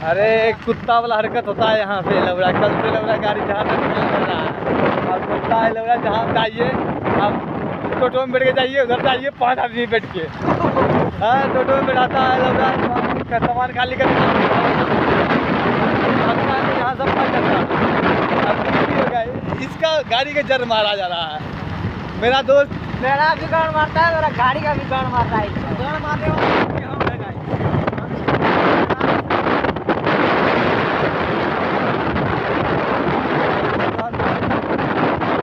अरे कुत्ता वाला हरकत होता है यहाँ पे लग रहा है। कल से लग रहा है गाड़ी जहाँ तक चल रहा है और कुत्ता है लग रहा है जहाँ जाइए आप टोटो में बैठ के जाइए, उधर जाइए 5 आदमी बैठ के। हाँ टोटो में बैठाता है लग रहा है, सामान खाली कर यहाँ सब फल जाता है। इसका गाड़ी का जर मारा जा रहा है। मेरा दोस्त मेरा भी गाड़ मारता है, मेरा गाड़ी का भी गाड़ मारता है। गाड़ मारने वाला